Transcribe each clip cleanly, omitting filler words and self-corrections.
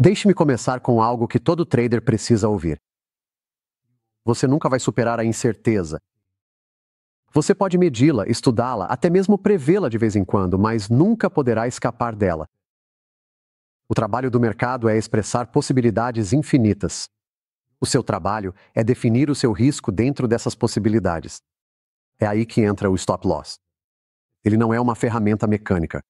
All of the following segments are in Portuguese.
Deixe-me começar com algo que todo trader precisa ouvir. Você nunca vai superar a incerteza. Você pode medi-la, estudá-la, até mesmo prevê-la de vez em quando, mas nunca poderá escapar dela. O trabalho do mercado é expressar possibilidades infinitas. O seu trabalho é definir o seu risco dentro dessas possibilidades. É aí que entra o stop loss. Ele não é uma ferramenta mecânica.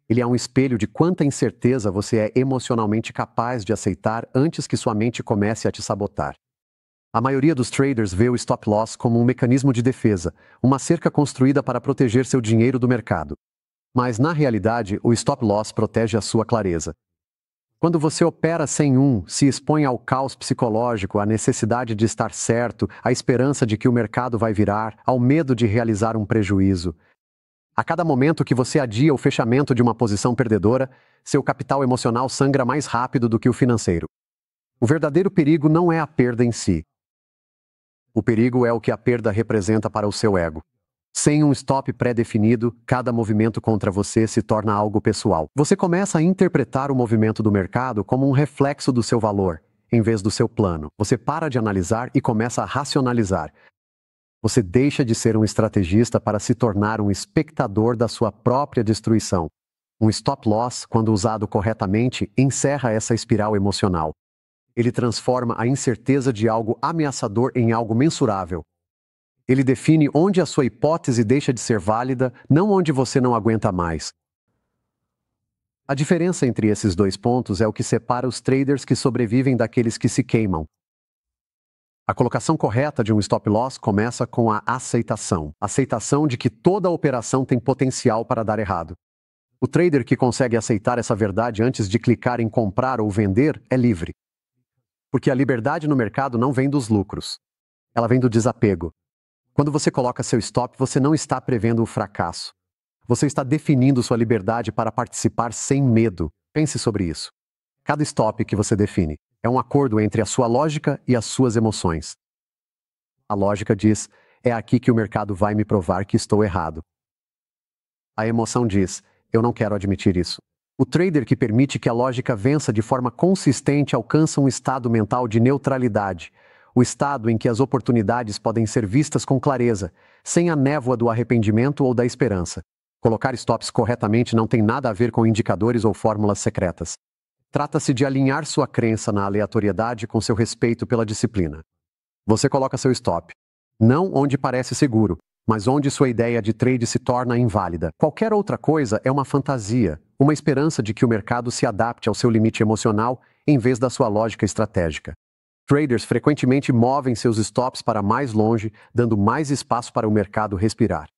Ele é um espelho de quanta incerteza você é emocionalmente capaz de aceitar antes que sua mente comece a te sabotar. A maioria dos traders vê o stop loss como um mecanismo de defesa, uma cerca construída para proteger seu dinheiro do mercado. Mas, na realidade, o stop loss protege a sua clareza. Quando você opera sem se expõe ao caos psicológico, à necessidade de estar certo, à esperança de que o mercado vai virar, ao medo de realizar um prejuízo. A cada momento que você adia o fechamento de uma posição perdedora, seu capital emocional sangra mais rápido do que o financeiro. O verdadeiro perigo não é a perda em si. O perigo é o que a perda representa para o seu ego. Sem um stop pré-definido, cada movimento contra você se torna algo pessoal. Você começa a interpretar o movimento do mercado como um reflexo do seu valor, em vez do seu plano. Você para de analisar e começa a racionalizar. Você deixa de ser um estrategista para se tornar um espectador da sua própria destruição. Um stop loss, quando usado corretamente, encerra essa espiral emocional. Ele transforma a incerteza de algo ameaçador em algo mensurável. Ele define onde a sua hipótese deixa de ser válida, não onde você não aguenta mais. A diferença entre esses dois pontos é o que separa os traders que sobrevivem daqueles que se queimam. A colocação correta de um stop loss começa com a aceitação. Aceitação de que toda operação tem potencial para dar errado. O trader que consegue aceitar essa verdade antes de clicar em comprar ou vender é livre. Porque a liberdade no mercado não vem dos lucros. Ela vem do desapego. Quando você coloca seu stop, você não está prevendo o fracasso. Você está definindo sua liberdade para participar sem medo. Pense sobre isso. Cada stop que você define é um acordo entre a sua lógica e as suas emoções. A lógica diz: é aqui que o mercado vai me provar que estou errado. A emoção diz: eu não quero admitir isso. O trader que permite que a lógica vença de forma consistente alcança um estado mental de neutralidade, o estado em que as oportunidades podem ser vistas com clareza, sem a névoa do arrependimento ou da esperança. Colocar stops corretamente não tem nada a ver com indicadores ou fórmulas secretas. Trata-se de alinhar sua crença na aleatoriedade com seu respeito pela disciplina. Você coloca seu stop, não onde parece seguro, mas onde sua ideia de trade se torna inválida. Qualquer outra coisa é uma fantasia, uma esperança de que o mercado se adapte ao seu limite emocional em vez da sua lógica estratégica. Traders frequentemente movem seus stops para mais longe, dando mais espaço para o mercado respirar.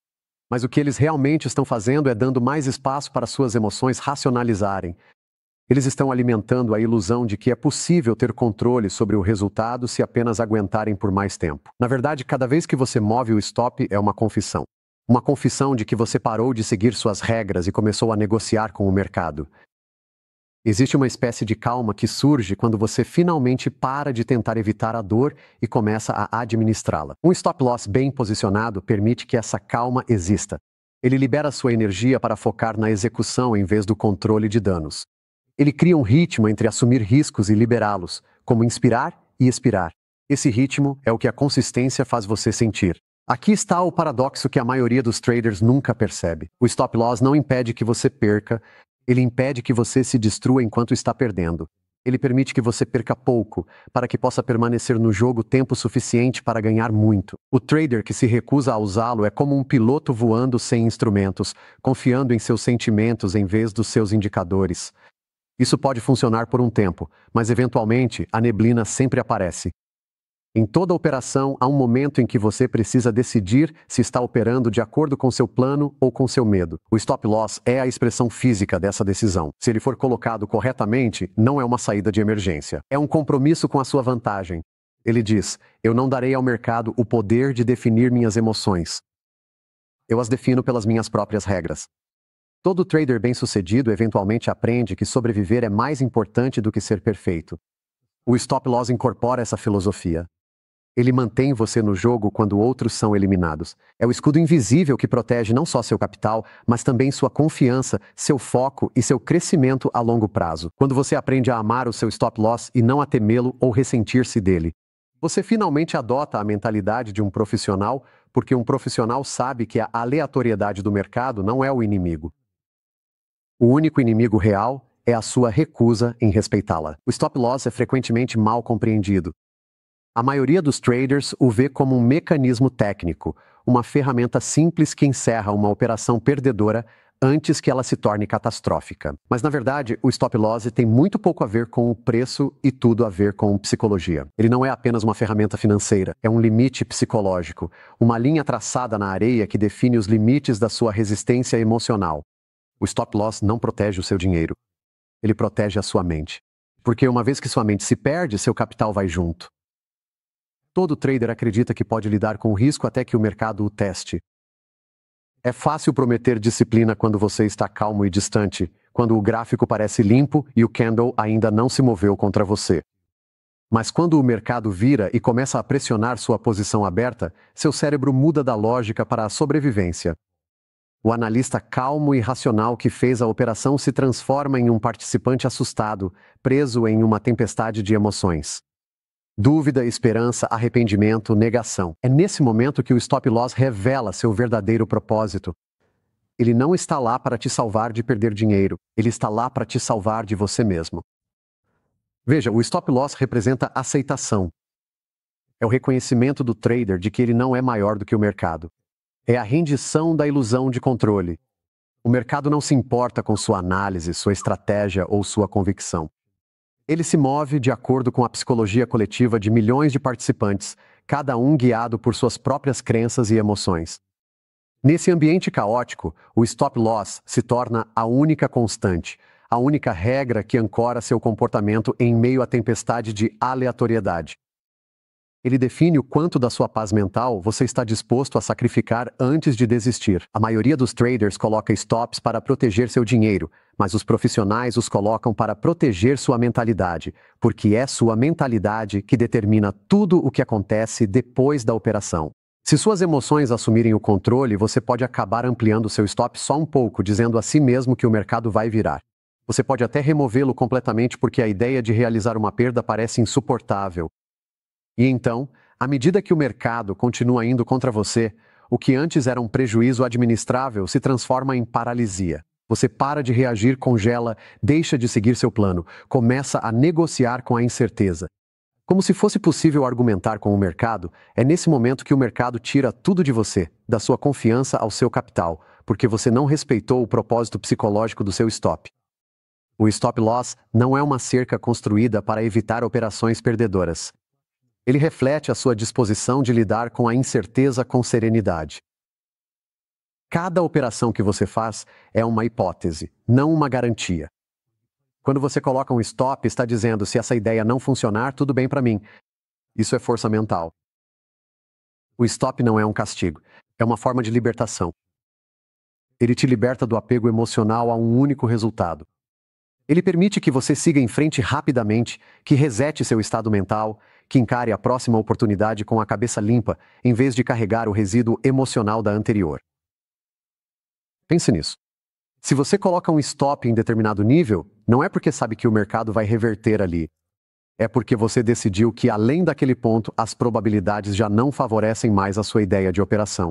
Mas o que eles realmente estão fazendo é dando mais espaço para suas emoções racionalizarem. Eles estão alimentando a ilusão de que é possível ter controle sobre o resultado se apenas aguentarem por mais tempo. Na verdade, cada vez que você move o stop é uma confissão. Uma confissão de que você parou de seguir suas regras e começou a negociar com o mercado. Existe uma espécie de calma que surge quando você finalmente para de tentar evitar a dor e começa a administrá-la. Um stop loss bem posicionado permite que essa calma exista. Ele libera sua energia para focar na execução em vez do controle de danos. Ele cria um ritmo entre assumir riscos e liberá-los, como inspirar e expirar. Esse ritmo é o que a consistência faz você sentir. Aqui está o paradoxo que a maioria dos traders nunca percebe. O stop loss não impede que você perca, ele impede que você se destrua enquanto está perdendo. Ele permite que você perca pouco, para que possa permanecer no jogo tempo suficiente para ganhar muito. O trader que se recusa a usá-lo é como um piloto voando sem instrumentos, confiando em seus sentimentos em vez dos seus indicadores. Isso pode funcionar por um tempo, mas eventualmente a neblina sempre aparece. Em toda operação, há um momento em que você precisa decidir se está operando de acordo com seu plano ou com seu medo. O stop loss é a expressão física dessa decisão. Se ele for colocado corretamente, não é uma saída de emergência. É um compromisso com a sua vantagem. Ele diz: eu não darei ao mercado o poder de definir minhas emoções. Eu as defino pelas minhas próprias regras. Todo trader bem-sucedido eventualmente aprende que sobreviver é mais importante do que ser perfeito. O stop loss incorpora essa filosofia. Ele mantém você no jogo quando outros são eliminados. É o escudo invisível que protege não só seu capital, mas também sua confiança, seu foco e seu crescimento a longo prazo. Quando você aprende a amar o seu stop loss e não a temê-lo ou ressentir-se dele, você finalmente adota a mentalidade de um profissional, porque um profissional sabe que a aleatoriedade do mercado não é o inimigo. O único inimigo real é a sua recusa em respeitá-la. O stop loss é frequentemente mal compreendido. A maioria dos traders o vê como um mecanismo técnico, uma ferramenta simples que encerra uma operação perdedora antes que ela se torne catastrófica. Mas, na verdade, o stop loss tem muito pouco a ver com o preço e tudo a ver com psicologia. Ele não é apenas uma ferramenta financeira, é um limite psicológico, uma linha traçada na areia que define os limites da sua resistência emocional. O stop loss não protege o seu dinheiro, ele protege a sua mente. Porque uma vez que sua mente se perde, seu capital vai junto. Todo trader acredita que pode lidar com o risco até que o mercado o teste. É fácil prometer disciplina quando você está calmo e distante, quando o gráfico parece limpo e o candle ainda não se moveu contra você. Mas quando o mercado vira e começa a pressionar sua posição aberta, seu cérebro muda da lógica para a sobrevivência. O analista calmo e racional que fez a operação se transforma em um participante assustado, preso em uma tempestade de emoções. Dúvida, esperança, arrependimento, negação. É nesse momento que o stop loss revela seu verdadeiro propósito. Ele não está lá para te salvar de perder dinheiro, ele está lá para te salvar de você mesmo. Veja, o stop loss representa aceitação. É o reconhecimento do trader de que ele não é maior do que o mercado. É a rendição da ilusão de controle. O mercado não se importa com sua análise, sua estratégia ou sua convicção. Ele se move de acordo com a psicologia coletiva de milhões de participantes, cada um guiado por suas próprias crenças e emoções. Nesse ambiente caótico, o stop loss se torna a única constante, a única regra que ancora seu comportamento em meio à tempestade de aleatoriedade. Ele define o quanto da sua paz mental você está disposto a sacrificar antes de desistir. A maioria dos traders coloca stops para proteger seu dinheiro, mas os profissionais os colocam para proteger sua mentalidade, porque é sua mentalidade que determina tudo o que acontece depois da operação. Se suas emoções assumirem o controle, você pode acabar ampliando seu stop só um pouco, dizendo a si mesmo que o mercado vai virar. Você pode até removê-lo completamente porque a ideia de realizar uma perda parece insuportável. E então, à medida que o mercado continua indo contra você, o que antes era um prejuízo administrável se transforma em paralisia. Você para de reagir, congela, deixa de seguir seu plano, começa a negociar com a incerteza. Como se fosse possível argumentar com o mercado, é nesse momento que o mercado tira tudo de você, da sua confiança ao seu capital, porque você não respeitou o propósito psicológico do seu stop. O stop loss não é uma cerca construída para evitar operações perdedoras. Ele reflete a sua disposição de lidar com a incerteza com serenidade. Cada operação que você faz é uma hipótese, não uma garantia. Quando você coloca um stop, está dizendo: se essa ideia não funcionar, tudo bem para mim. Isso é força mental. O stop não é um castigo, é uma forma de libertação. Ele te liberta do apego emocional a um único resultado. Ele permite que você siga em frente rapidamente, que resete seu estado mental, que encare a próxima oportunidade com a cabeça limpa, em vez de carregar o resíduo emocional da anterior. Pense nisso. Se você coloca um stop em determinado nível, não é porque sabe que o mercado vai reverter ali. É porque você decidiu que, além daquele ponto, as probabilidades já não favorecem mais a sua ideia de operação.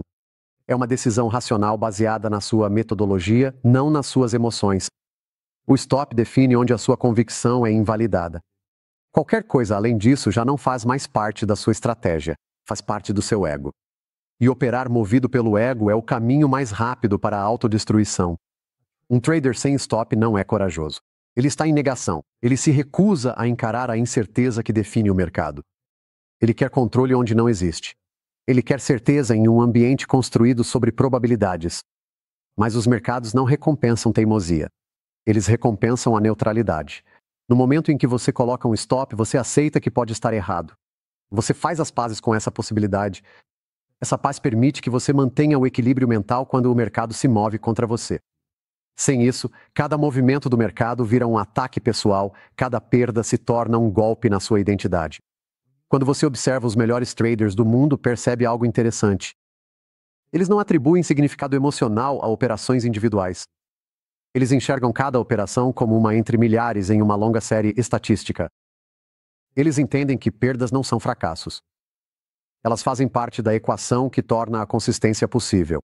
É uma decisão racional baseada na sua metodologia, não nas suas emoções. O stop define onde a sua convicção é invalidada. Qualquer coisa além disso já não faz mais parte da sua estratégia, faz parte do seu ego. E operar movido pelo ego é o caminho mais rápido para a autodestruição. Um trader sem stop não é corajoso. Ele está em negação. Ele se recusa a encarar a incerteza que define o mercado. Ele quer controle onde não existe. Ele quer certeza em um ambiente construído sobre probabilidades. Mas os mercados não recompensam teimosia. Eles recompensam a neutralidade. No momento em que você coloca um stop, você aceita que pode estar errado. Você faz as pazes com essa possibilidade. Essa paz permite que você mantenha o equilíbrio mental quando o mercado se move contra você. Sem isso, cada movimento do mercado vira um ataque pessoal, cada perda se torna um golpe na sua identidade. Quando você observa os melhores traders do mundo, percebe algo interessante. Eles não atribuem significado emocional a operações individuais. Eles enxergam cada operação como uma entre milhares em uma longa série estatística. Eles entendem que perdas não são fracassos. Elas fazem parte da equação que torna a consistência possível.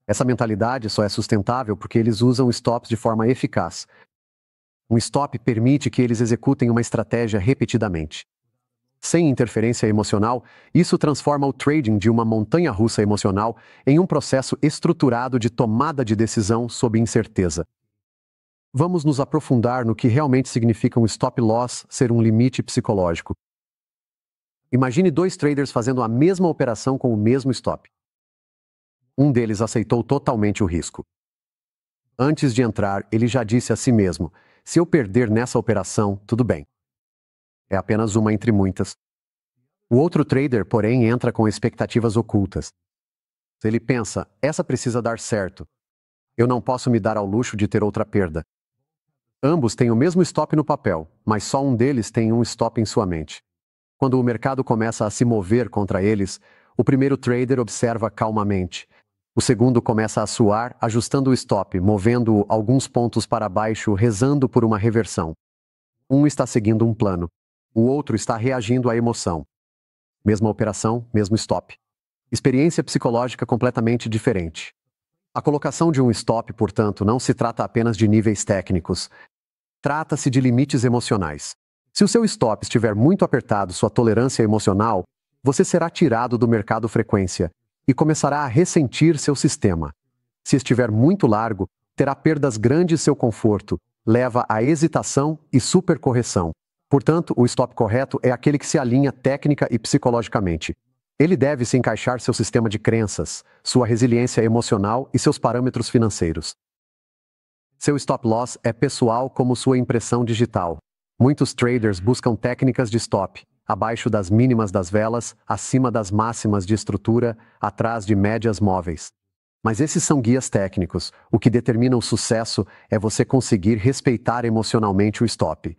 Essa mentalidade só é sustentável porque eles usam stops de forma eficaz. Um stop permite que eles executem uma estratégia repetidamente. Sem interferência emocional, isso transforma o trading de uma montanha-russa emocional em um processo estruturado de tomada de decisão sob incerteza. Vamos nos aprofundar no que realmente significa um stop loss ser um limite psicológico. Imagine dois traders fazendo a mesma operação com o mesmo stop. Um deles aceitou totalmente o risco. Antes de entrar, ele já disse a si mesmo: se eu perder nessa operação, tudo bem. É apenas uma entre muitas. O outro trader, porém, entra com expectativas ocultas. Ele pensa: essa precisa dar certo. Eu não posso me dar ao luxo de ter outra perda. Ambos têm o mesmo stop no papel, mas só um deles tem um stop em sua mente. Quando o mercado começa a se mover contra eles, o primeiro trader observa calmamente. O segundo começa a suar, ajustando o stop, movendo-o alguns pontos para baixo, rezando por uma reversão. Um está seguindo um plano. O outro está reagindo à emoção. Mesma operação, mesmo stop. Experiência psicológica completamente diferente. A colocação de um stop, portanto, não se trata apenas de níveis técnicos. Trata-se de limites emocionais. Se o seu stop estiver muito apertado, sua tolerância emocional, você será tirado do mercado frequência e começará a ressentir seu sistema. Se estiver muito largo, terá perdas grandes seu conforto, leva à hesitação e supercorreção. Portanto, o stop correto é aquele que se alinha técnica e psicologicamente. Ele deve se encaixar seu sistema de crenças, sua resiliência emocional e seus parâmetros financeiros. Seu stop loss é pessoal como sua impressão digital. Muitos traders buscam técnicas de stop, abaixo das mínimas das velas, acima das máximas de estrutura, atrás de médias móveis. Mas esses são guias técnicos. O que determina o sucesso é você conseguir respeitar emocionalmente o stop.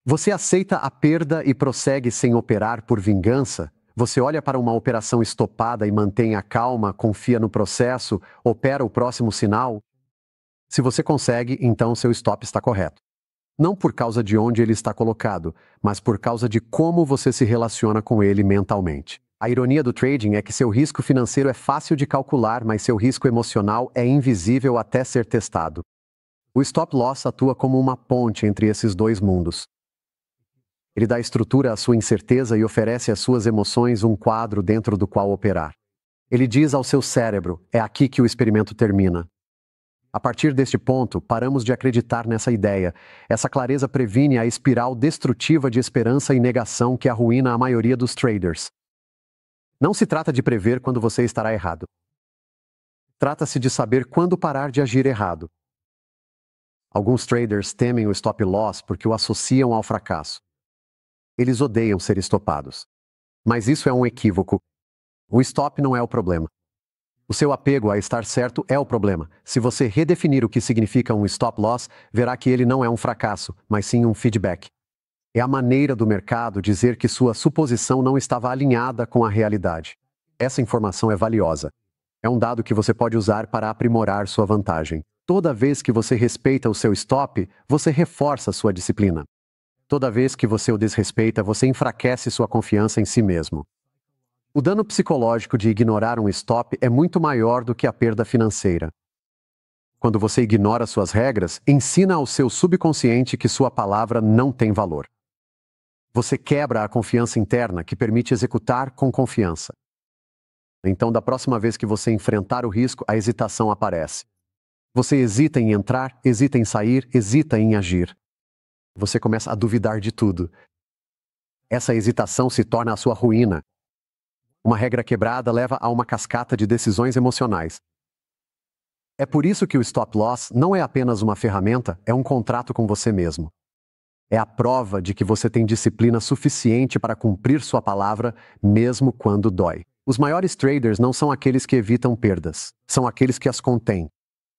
Você aceita a perda e prossegue sem operar por vingança? Você olha para uma operação estopada e mantém a calma, confia no processo, opera o próximo sinal? Se você consegue, então seu stop está correto. Não por causa de onde ele está colocado, mas por causa de como você se relaciona com ele mentalmente. A ironia do trading é que seu risco financeiro é fácil de calcular, mas seu risco emocional é invisível até ser testado. O stop loss atua como uma ponte entre esses dois mundos. Ele dá estrutura à sua incerteza e oferece às suas emoções um quadro dentro do qual operar. Ele diz ao seu cérebro: é aqui que o experimento termina. A partir deste ponto, paramos de acreditar nessa ideia. Essa clareza previne a espiral destrutiva de esperança e negação que arruína a maioria dos traders. Não se trata de prever quando você estará errado. Trata-se de saber quando parar de agir errado. Alguns traders temem o stop loss porque o associam ao fracasso. Eles odeiam ser estopados. Mas isso é um equívoco. O stop não é o problema. O seu apego a estar certo é o problema. Se você redefinir o que significa um stop loss, verá que ele não é um fracasso, mas sim um feedback. É a maneira do mercado dizer que sua suposição não estava alinhada com a realidade. Essa informação é valiosa. É um dado que você pode usar para aprimorar sua vantagem. Toda vez que você respeita o seu stop, você reforça sua disciplina. Toda vez que você o desrespeita, você enfraquece sua confiança em si mesmo. O dano psicológico de ignorar um stop é muito maior do que a perda financeira. Quando você ignora suas regras, ensina ao seu subconsciente que sua palavra não tem valor. Você quebra a confiança interna que permite executar com confiança. Então, da próxima vez que você enfrentar o risco, a hesitação aparece. Você hesita em entrar, hesita em sair, hesita em agir. Você começa a duvidar de tudo. Essa hesitação se torna a sua ruína. Uma regra quebrada leva a uma cascata de decisões emocionais. É por isso que o stop loss não é apenas uma ferramenta, é um contrato com você mesmo. É a prova de que você tem disciplina suficiente para cumprir sua palavra, mesmo quando dói. Os maiores traders não são aqueles que evitam perdas, são aqueles que as contêm.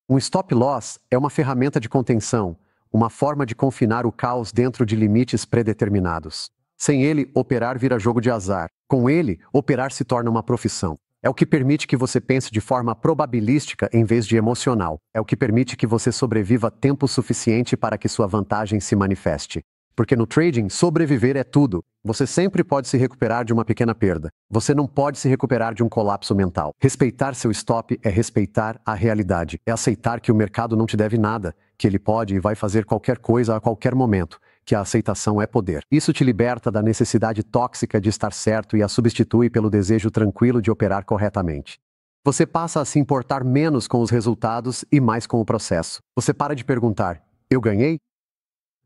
Um stop loss é uma ferramenta de contenção, uma forma de confinar o caos dentro de limites predeterminados. Sem ele, operar vira jogo de azar. Com ele, operar se torna uma profissão. É o que permite que você pense de forma probabilística em vez de emocional. É o que permite que você sobreviva tempo suficiente para que sua vantagem se manifeste. Porque no trading, sobreviver é tudo. Você sempre pode se recuperar de uma pequena perda. Você não pode se recuperar de um colapso mental. Respeitar seu stop é respeitar a realidade. É aceitar que o mercado não te deve nada, que ele pode e vai fazer qualquer coisa a qualquer momento, que a aceitação é poder. Isso te liberta da necessidade tóxica de estar certo e a substitui pelo desejo tranquilo de operar corretamente. Você passa a se importar menos com os resultados e mais com o processo. Você para de perguntar, eu ganhei?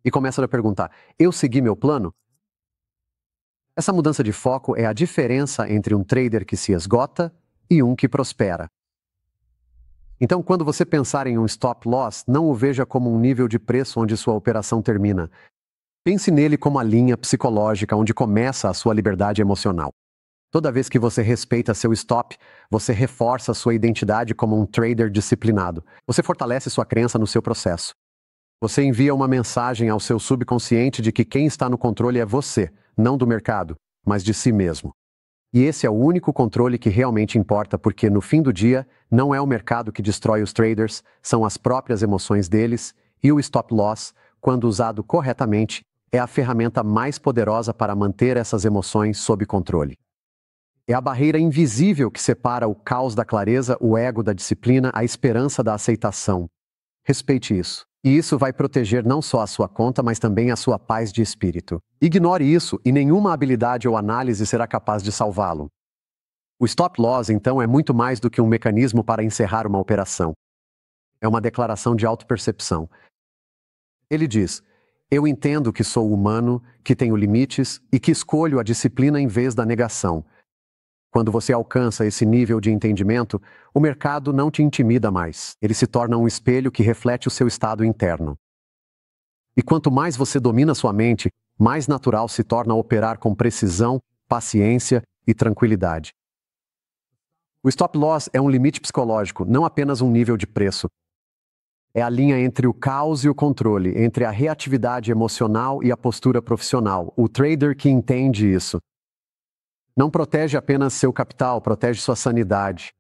E começa a perguntar, eu segui meu plano? Essa mudança de foco é a diferença entre um trader que se esgota e um que prospera. Então, quando você pensar em um stop loss, não o veja como um nível de preço onde sua operação termina. Pense nele como a linha psicológica onde começa a sua liberdade emocional. Toda vez que você respeita seu stop, você reforça sua identidade como um trader disciplinado. Você fortalece sua crença no seu processo. Você envia uma mensagem ao seu subconsciente de que quem está no controle é você, não do mercado, mas de si mesmo. E esse é o único controle que realmente importa, porque no fim do dia, não é o mercado que destrói os traders, são as próprias emoções deles, e o stop loss, quando usado corretamente, é a ferramenta mais poderosa para manter essas emoções sob controle. É a barreira invisível que separa o caos da clareza, o ego da disciplina, a esperança da aceitação. Respeite isso. E isso vai proteger não só a sua conta, mas também a sua paz de espírito. Ignore isso e nenhuma habilidade ou análise será capaz de salvá-lo. O stop loss, então, é muito mais do que um mecanismo para encerrar uma operação. É uma declaração de autopercepção. Ele diz, eu entendo que sou humano, que tenho limites e que escolho a disciplina em vez da negação. Quando você alcança esse nível de entendimento, o mercado não te intimida mais. Ele se torna um espelho que reflete o seu estado interno. E quanto mais você domina sua mente, mais natural se torna operar com precisão, paciência e tranquilidade. O stop loss é um limite psicológico, não apenas um nível de preço. É a linha entre o caos e o controle, entre a reatividade emocional e a postura profissional. O trader que entende isso não protege apenas seu capital, protege sua sanidade.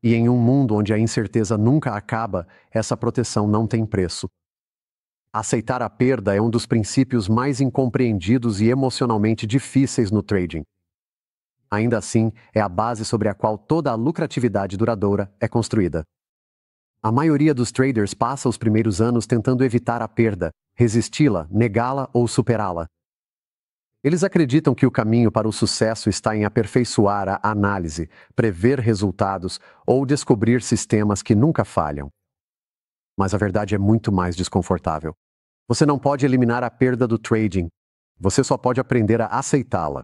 E em um mundo onde a incerteza nunca acaba, essa proteção não tem preço. Aceitar a perda é um dos princípios mais incompreendidos e emocionalmente difíceis no trading. Ainda assim, é a base sobre a qual toda a lucratividade duradoura é construída. A maioria dos traders passa os primeiros anos tentando evitar a perda, resisti-la, negá-la ou superá-la. Eles acreditam que o caminho para o sucesso está em aperfeiçoar a análise, prever resultados ou descobrir sistemas que nunca falham. Mas a verdade é muito mais desconfortável. Você não pode eliminar a perda do trading. Você só pode aprender a aceitá-la.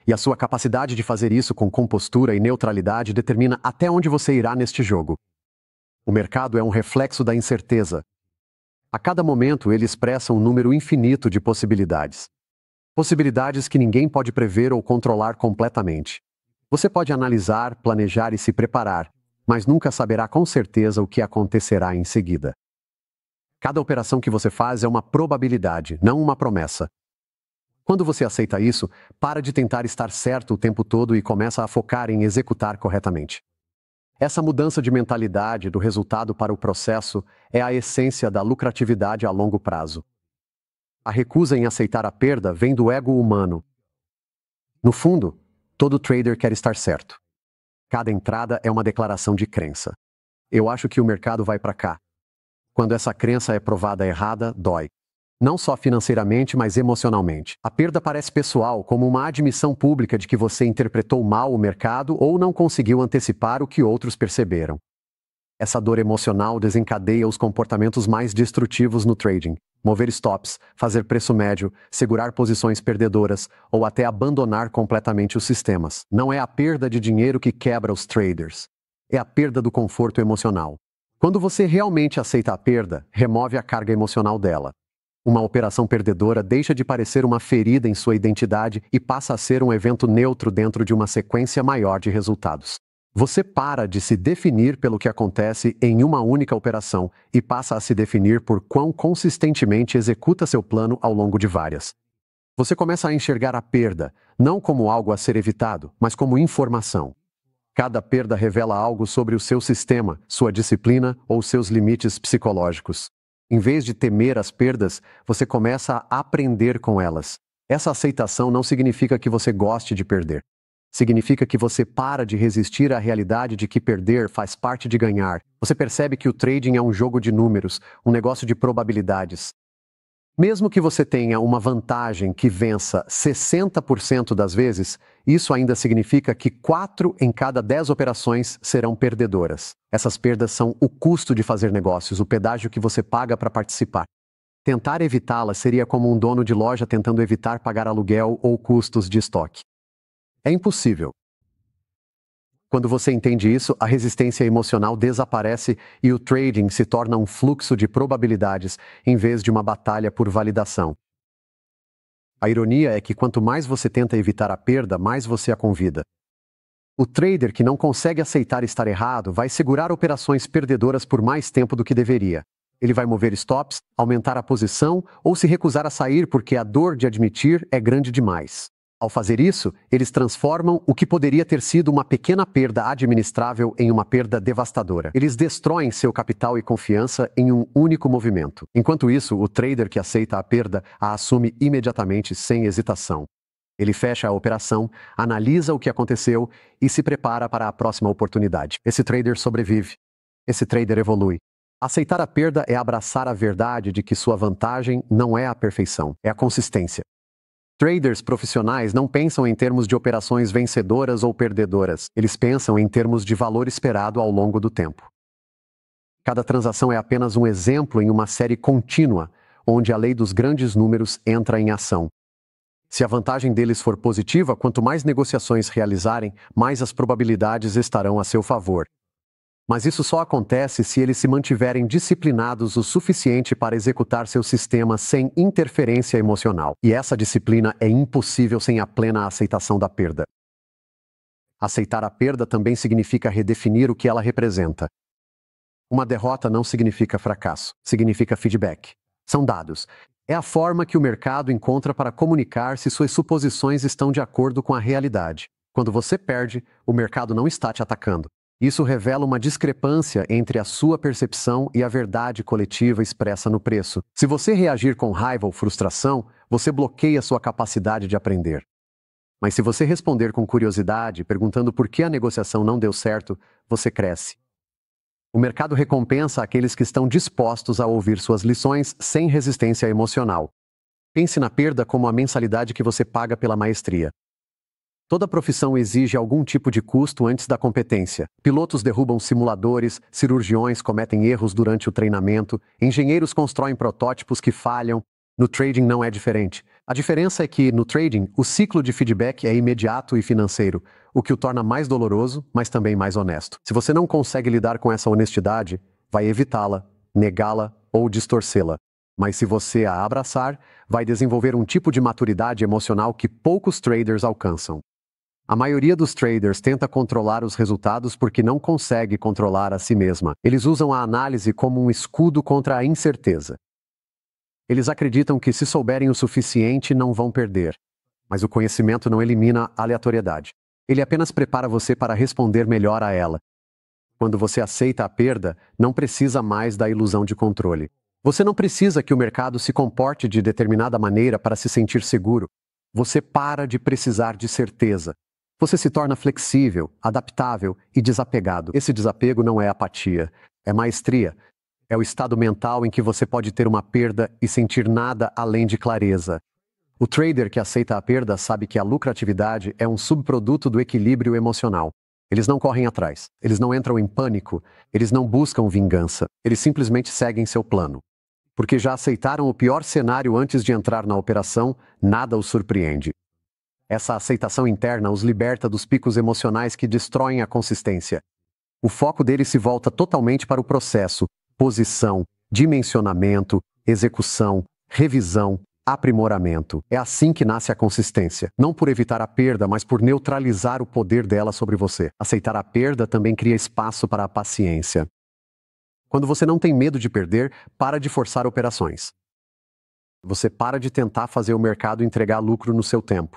E a sua capacidade de fazer isso com compostura e neutralidade determina até onde você irá neste jogo. O mercado é um reflexo da incerteza. A cada momento ele expressa um número infinito de possibilidades. Possibilidades que ninguém pode prever ou controlar completamente. Você pode analisar, planejar e se preparar, mas nunca saberá com certeza o que acontecerá em seguida. Cada operação que você faz é uma probabilidade, não uma promessa. Quando você aceita isso, para de tentar estar certo o tempo todo e começa a focar em executar corretamente. Essa mudança de mentalidade do resultado para o processo é a essência da lucratividade a longo prazo. A recusa em aceitar a perda vem do ego humano. No fundo, todo trader quer estar certo. Cada entrada é uma declaração de crença. Eu acho que o mercado vai para cá. Quando essa crença é provada errada, dói. Não só financeiramente, mas emocionalmente. A perda parece pessoal, como uma admissão pública de que você interpretou mal o mercado ou não conseguiu antecipar o que outros perceberam. Essa dor emocional desencadeia os comportamentos mais destrutivos no trading. Mover stops, fazer preço médio, segurar posições perdedoras ou até abandonar completamente os sistemas. Não é a perda de dinheiro que quebra os traders. É a perda do conforto emocional. Quando você realmente aceita a perda, remove a carga emocional dela. Uma operação perdedora deixa de parecer uma ferida em sua identidade e passa a ser um evento neutro dentro de uma sequência maior de resultados. Você para de se definir pelo que acontece em uma única operação e passa a se definir por quão consistentemente executa seu plano ao longo de várias. Você começa a enxergar a perda, não como algo a ser evitado, mas como informação. Cada perda revela algo sobre o seu sistema, sua disciplina ou seus limites psicológicos. Em vez de temer as perdas, você começa a aprender com elas. Essa aceitação não significa que você goste de perder. Significa que você para de resistir à realidade de que perder faz parte de ganhar. Você percebe que o trading é um jogo de números, um negócio de probabilidades. Mesmo que você tenha uma vantagem que vença 60% das vezes, isso ainda significa que 4 em cada 10 operações serão perdedoras. Essas perdas são o custo de fazer negócios, o pedágio que você paga para participar. Tentar evitá-las seria como um dono de loja tentando evitar pagar aluguel ou custos de estoque. É impossível. Quando você entende isso, a resistência emocional desaparece e o trading se torna um fluxo de probabilidades em vez de uma batalha por validação. A ironia é que quanto mais você tenta evitar a perda, mais você a convida. O trader que não consegue aceitar estar errado vai segurar operações perdedoras por mais tempo do que deveria. Ele vai mover stops, aumentar a posição ou se recusar a sair porque a dor de admitir é grande demais. Ao fazer isso, eles transformam o que poderia ter sido uma pequena perda administrável em uma perda devastadora. Eles destroem seu capital e confiança em um único movimento. Enquanto isso, o trader que aceita a perda a assume imediatamente, sem hesitação. Ele fecha a operação, analisa o que aconteceu e se prepara para a próxima oportunidade. Esse trader sobrevive. Esse trader evolui. Aceitar a perda é abraçar a verdade de que sua vantagem não é a perfeição, é a consistência. Traders profissionais não pensam em termos de operações vencedoras ou perdedoras, eles pensam em termos de valor esperado ao longo do tempo. Cada transação é apenas um exemplo em uma série contínua, onde a lei dos grandes números entra em ação. Se a vantagem deles for positiva, quanto mais negociações realizarem, mais as probabilidades estarão a seu favor. Mas isso só acontece se eles se mantiverem disciplinados o suficiente para executar seu sistema sem interferência emocional. E essa disciplina é impossível sem a plena aceitação da perda. Aceitar a perda também significa redefinir o que ela representa. Uma derrota não significa fracasso, significa feedback. São dados. É a forma que o mercado encontra para comunicar se suas suposições estão de acordo com a realidade. Quando você perde, o mercado não está te atacando. Isso revela uma discrepância entre a sua percepção e a verdade coletiva expressa no preço. Se você reagir com raiva ou frustração, você bloqueia sua capacidade de aprender. Mas se você responder com curiosidade, perguntando por que a negociação não deu certo, você cresce. O mercado recompensa aqueles que estão dispostos a ouvir suas lições sem resistência emocional. Pense na perda como a mensalidade que você paga pela maestria. Toda profissão exige algum tipo de custo antes da competência. Pilotos derrubam simuladores, cirurgiões cometem erros durante o treinamento, engenheiros constroem protótipos que falham. No trading não é diferente. A diferença é que, no trading, o ciclo de feedback é imediato e financeiro, o que o torna mais doloroso, mas também mais honesto. Se você não consegue lidar com essa honestidade, vai evitá-la, negá-la ou distorcê-la. Mas se você a abraçar, vai desenvolver um tipo de maturidade emocional que poucos traders alcançam. A maioria dos traders tenta controlar os resultados porque não consegue controlar a si mesma. Eles usam a análise como um escudo contra a incerteza. Eles acreditam que se souberem o suficiente não vão perder. Mas o conhecimento não elimina a aleatoriedade. Ele apenas prepara você para responder melhor a ela. Quando você aceita a perda, não precisa mais da ilusão de controle. Você não precisa que o mercado se comporte de determinada maneira para se sentir seguro. Você para de precisar de certeza. Você se torna flexível, adaptável e desapegado. Esse desapego não é apatia, é maestria. É o estado mental em que você pode ter uma perda e sentir nada além de clareza. O trader que aceita a perda sabe que a lucratividade é um subproduto do equilíbrio emocional. Eles não correm atrás, eles não entram em pânico, eles não buscam vingança, eles simplesmente seguem seu plano. Porque já aceitaram o pior cenário antes de entrar na operação, nada os surpreende. Essa aceitação interna os liberta dos picos emocionais que destroem a consistência. O foco deles se volta totalmente para o processo, posição, dimensionamento, execução, revisão, aprimoramento. É assim que nasce a consistência. Não por evitar a perda, mas por neutralizar o poder dela sobre você. Aceitar a perda também cria espaço para a paciência. Quando você não tem medo de perder, para de forçar operações. Você para de tentar fazer o mercado entregar lucro no seu tempo.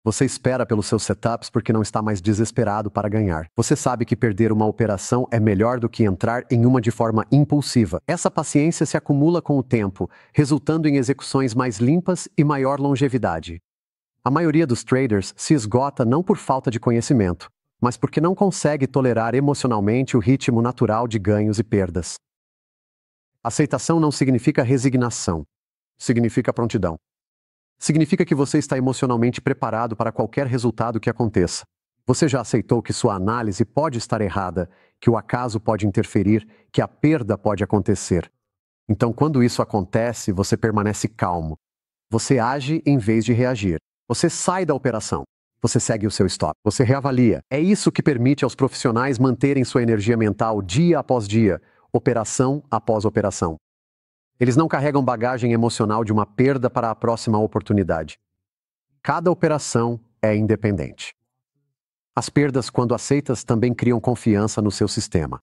Você espera pelos seus setups porque não está mais desesperado para ganhar. Você sabe que perder uma operação é melhor do que entrar em uma de forma impulsiva. Essa paciência se acumula com o tempo, resultando em execuções mais limpas e maior longevidade. A maioria dos traders se esgota não por falta de conhecimento, mas porque não consegue tolerar emocionalmente o ritmo natural de ganhos e perdas. Aceitação não significa resignação. Significa prontidão. Significa que você está emocionalmente preparado para qualquer resultado que aconteça. Você já aceitou que sua análise pode estar errada, que o acaso pode interferir, que a perda pode acontecer. Então, quando isso acontece, você permanece calmo. Você age em vez de reagir. Você sai da operação. Você segue o seu stop. Você reavalia. É isso que permite aos profissionais manterem sua energia mental dia após dia, operação após operação. Eles não carregam bagagem emocional de uma perda para a próxima oportunidade. Cada operação é independente. As perdas, quando aceitas, também criam confiança no seu sistema.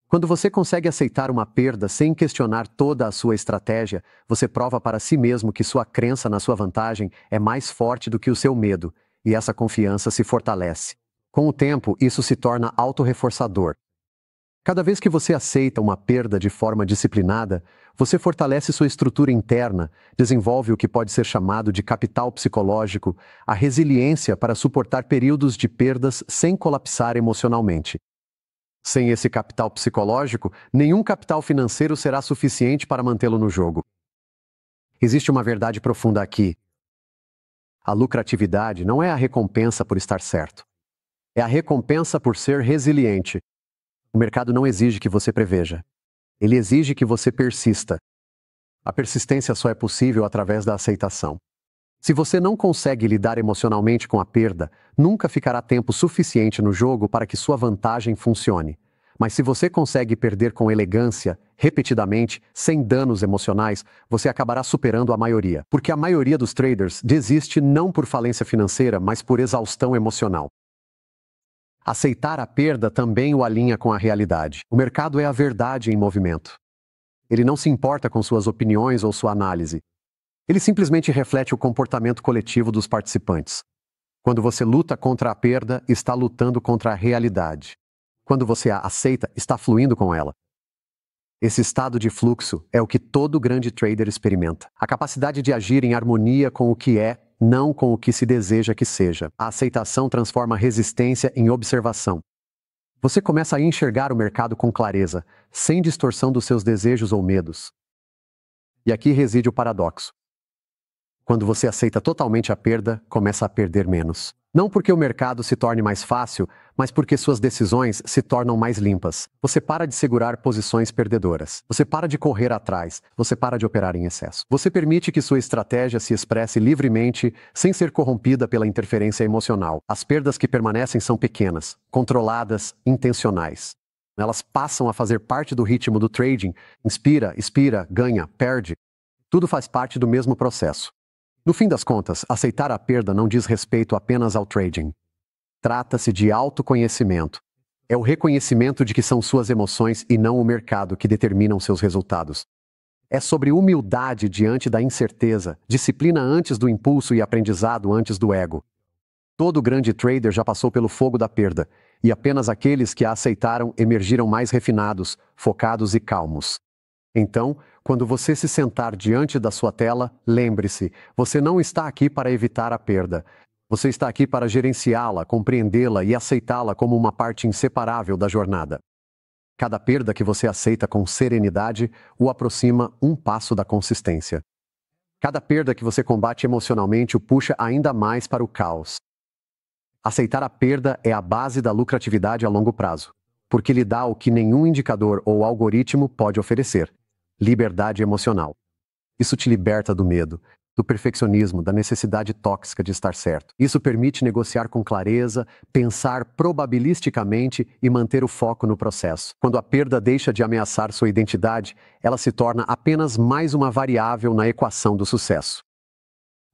Quando você consegue aceitar uma perda sem questionar toda a sua estratégia, você prova para si mesmo que sua crença na sua vantagem é mais forte do que o seu medo, e essa confiança se fortalece. Com o tempo, isso se torna autorreforçador. Cada vez que você aceita uma perda de forma disciplinada, você fortalece sua estrutura interna, desenvolve o que pode ser chamado de capital psicológico, a resiliência para suportar períodos de perdas sem colapsar emocionalmente. Sem esse capital psicológico, nenhum capital financeiro será suficiente para mantê-lo no jogo. Existe uma verdade profunda aqui. A lucratividade não é a recompensa por estar certo. É a recompensa por ser resiliente. O mercado não exige que você preveja. Ele exige que você persista. A persistência só é possível através da aceitação. Se você não consegue lidar emocionalmente com a perda, nunca ficará tempo suficiente no jogo para que sua vantagem funcione. Mas se você consegue perder com elegância, repetidamente, sem danos emocionais, você acabará superando a maioria. Porque a maioria dos traders desiste não por falência financeira, mas por exaustão emocional. Aceitar a perda também o alinha com a realidade. O mercado é a verdade em movimento. Ele não se importa com suas opiniões ou sua análise. Ele simplesmente reflete o comportamento coletivo dos participantes. Quando você luta contra a perda, está lutando contra a realidade. Quando você a aceita, está fluindo com ela. Esse estado de fluxo é o que todo grande trader experimenta. A capacidade de agir em harmonia com o que é, não com o que se deseja que seja. A aceitação transforma a resistência em observação. Você começa a enxergar o mercado com clareza, sem distorção dos seus desejos ou medos. E aqui reside o paradoxo. Quando você aceita totalmente a perda, começa a perder menos. Não porque o mercado se torne mais fácil, mas porque suas decisões se tornam mais limpas. Você para de segurar posições perdedoras. Você para de correr atrás. Você para de operar em excesso. Você permite que sua estratégia se expresse livremente, sem ser corrompida pela interferência emocional. As perdas que permanecem são pequenas, controladas, intencionais. Elas passam a fazer parte do ritmo do trading. Inspira, expira, ganha, perde. Tudo faz parte do mesmo processo. No fim das contas, aceitar a perda não diz respeito apenas ao trading. Trata-se de autoconhecimento. É o reconhecimento de que são suas emoções e não o mercado que determinam seus resultados. É sobre humildade diante da incerteza, disciplina antes do impulso e aprendizado antes do ego. Todo grande trader já passou pelo fogo da perda, e apenas aqueles que a aceitaram emergiram mais refinados, focados e calmos. Então, quando você se sentar diante da sua tela, lembre-se, você não está aqui para evitar a perda. Você está aqui para gerenciá-la, compreendê-la e aceitá-la como uma parte inseparável da jornada. Cada perda que você aceita com serenidade o aproxima um passo da consistência. Cada perda que você combate emocionalmente o puxa ainda mais para o caos. Aceitar a perda é a base da lucratividade a longo prazo, porque lhe dá o que nenhum indicador ou algoritmo pode oferecer: liberdade emocional. Isso te liberta do medo, do perfeccionismo, da necessidade tóxica de estar certo. Isso permite negociar com clareza, pensar probabilisticamente e manter o foco no processo. Quando a perda deixa de ameaçar sua identidade, ela se torna apenas mais uma variável na equação do sucesso.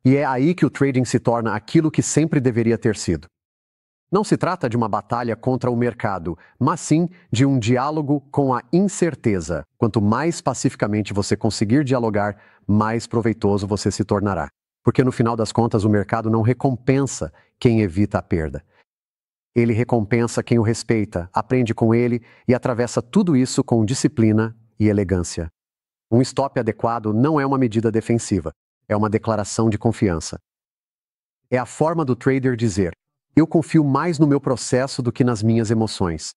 E é aí que o trading se torna aquilo que sempre deveria ter sido: Não se trata de uma batalha contra o mercado, mas sim de um diálogo com a incerteza. Quanto mais pacificamente você conseguir dialogar, mais proveitoso você se tornará. Porque no final das contas, o mercado não recompensa quem evita a perda. Ele recompensa quem o respeita, aprende com ele e atravessa tudo isso com disciplina e elegância. Um stop adequado não é uma medida defensiva, é uma declaração de confiança. É a forma do trader dizer: eu confio mais no meu processo do que nas minhas emoções.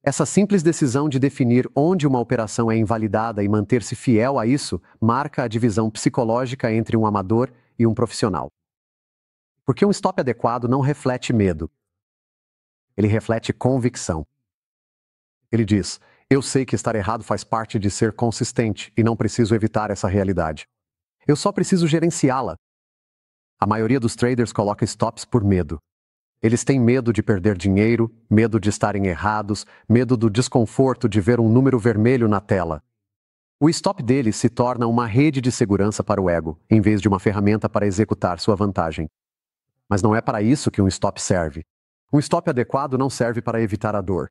Essa simples decisão de definir onde uma operação é invalidada e manter-se fiel a isso marca a divisão psicológica entre um amador e um profissional. Porque um stop adequado não reflete medo. Ele reflete convicção. Ele diz: eu sei que estar errado faz parte de ser consistente e não preciso evitar essa realidade. Eu só preciso gerenciá-la. A maioria dos traders coloca stops por medo. Eles têm medo de perder dinheiro, medo de estarem errados, medo do desconforto de ver um número vermelho na tela. O stop deles se torna uma rede de segurança para o ego, em vez de uma ferramenta para executar sua vantagem. Mas não é para isso que um stop serve. Um stop adequado não serve para evitar a dor.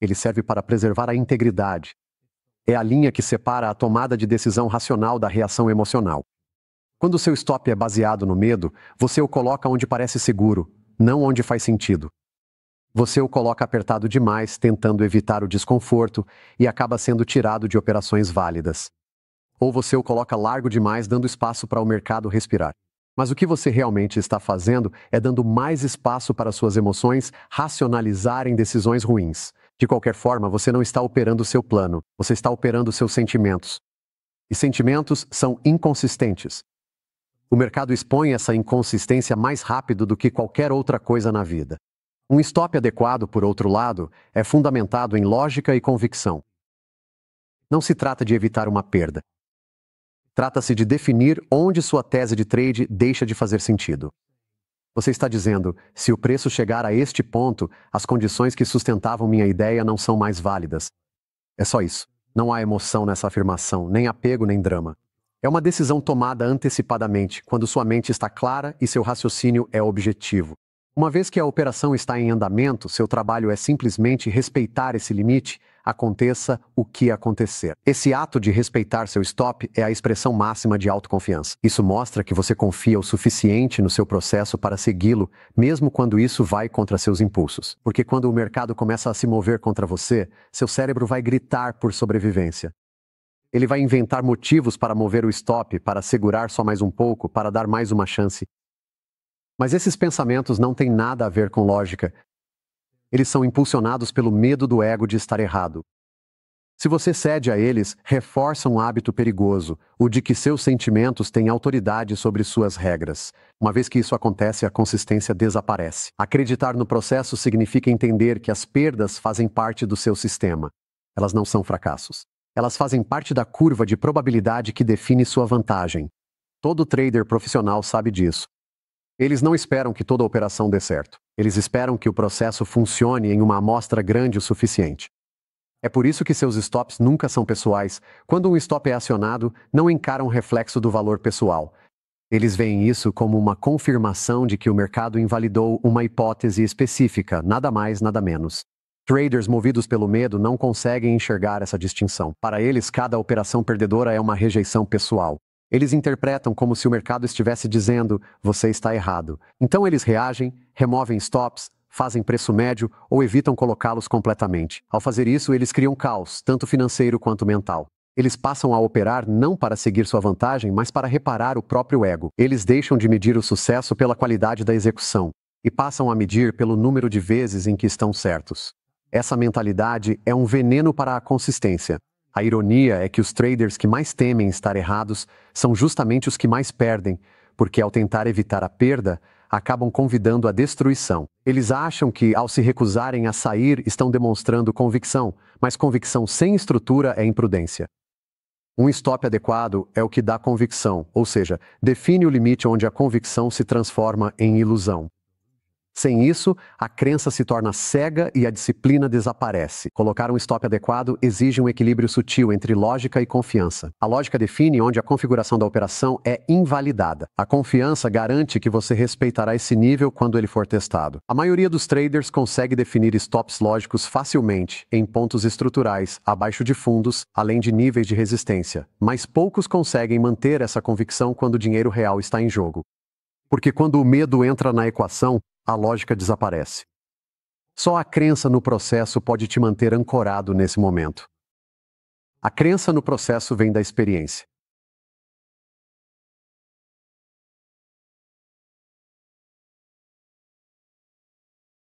Ele serve para preservar a integridade. É a linha que separa a tomada de decisão racional da reação emocional. Quando o seu stop é baseado no medo, você o coloca onde parece seguro, não onde faz sentido. Você o coloca apertado demais, tentando evitar o desconforto, e acaba sendo tirado de operações válidas. Ou você o coloca largo demais, dando espaço para o mercado respirar. Mas o que você realmente está fazendo é dando mais espaço para suas emoções racionalizarem decisões ruins. De qualquer forma, você não está operando seu plano, você está operando seus sentimentos. E sentimentos são inconsistentes. O mercado expõe essa inconsistência mais rápido do que qualquer outra coisa na vida. Um stop adequado, por outro lado, é fundamentado em lógica e convicção. Não se trata de evitar uma perda. Trata-se de definir onde sua tese de trade deixa de fazer sentido. Você está dizendo: se o preço chegar a este ponto, as condições que sustentavam minha ideia não são mais válidas. É só isso. Não há emoção nessa afirmação, nem apego, nem drama. É uma decisão tomada antecipadamente, quando sua mente está clara e seu raciocínio é objetivo. Uma vez que a operação está em andamento, seu trabalho é simplesmente respeitar esse limite, aconteça o que acontecer. Esse ato de respeitar seu stop é a expressão máxima de autoconfiança. Isso mostra que você confia o suficiente no seu processo para segui-lo, mesmo quando isso vai contra seus impulsos. Porque quando o mercado começa a se mover contra você, seu cérebro vai gritar por sobrevivência. Ele vai inventar motivos para mover o stop, para segurar só mais um pouco, para dar mais uma chance. Mas esses pensamentos não têm nada a ver com lógica. Eles são impulsionados pelo medo do ego de estar errado. Se você cede a eles, reforça um hábito perigoso, o de que seus sentimentos têm autoridade sobre suas regras. Uma vez que isso acontece, a consistência desaparece. Acreditar no processo significa entender que as perdas fazem parte do seu sistema. Elas não são fracassos. Elas fazem parte da curva de probabilidade que define sua vantagem. Todo trader profissional sabe disso. Eles não esperam que toda a operação dê certo. Eles esperam que o processo funcione em uma amostra grande o suficiente. É por isso que seus stops nunca são pessoais. Quando um stop é acionado, não encaram reflexo do valor pessoal. Eles veem isso como uma confirmação de que o mercado invalidou uma hipótese específica, nada mais, nada menos. Traders movidos pelo medo não conseguem enxergar essa distinção. Para eles, cada operação perdedora é uma rejeição pessoal. Eles interpretam como se o mercado estivesse dizendo: você está errado. Então eles reagem, removem stops, fazem preço médio ou evitam colocá-los completamente. Ao fazer isso, eles criam caos, tanto financeiro quanto mental. Eles passam a operar não para seguir sua vantagem, mas para reparar o próprio ego. Eles deixam de medir o sucesso pela qualidade da execução e passam a medir pelo número de vezes em que estão certos. Essa mentalidade é um veneno para a consistência. A ironia é que os traders que mais temem estar errados são justamente os que mais perdem, porque ao tentar evitar a perda, acabam convidando a destruição. Eles acham que, ao se recusarem a sair, estão demonstrando convicção, mas convicção sem estrutura é imprudência. Um stop adequado é o que dá convicção, ou seja, define o limite onde a convicção se transforma em ilusão. Sem isso, a crença se torna cega e a disciplina desaparece. Colocar um stop adequado exige um equilíbrio sutil entre lógica e confiança. A lógica define onde a configuração da operação é invalidada. A confiança garante que você respeitará esse nível quando ele for testado. A maioria dos traders consegue definir stops lógicos facilmente, em pontos estruturais, abaixo de fundos, além de níveis de resistência. Mas poucos conseguem manter essa convicção quando o dinheiro real está em jogo. Porque quando o medo entra na equação, a lógica desaparece. Só a crença no processo pode te manter ancorado nesse momento. A crença no processo vem da experiência.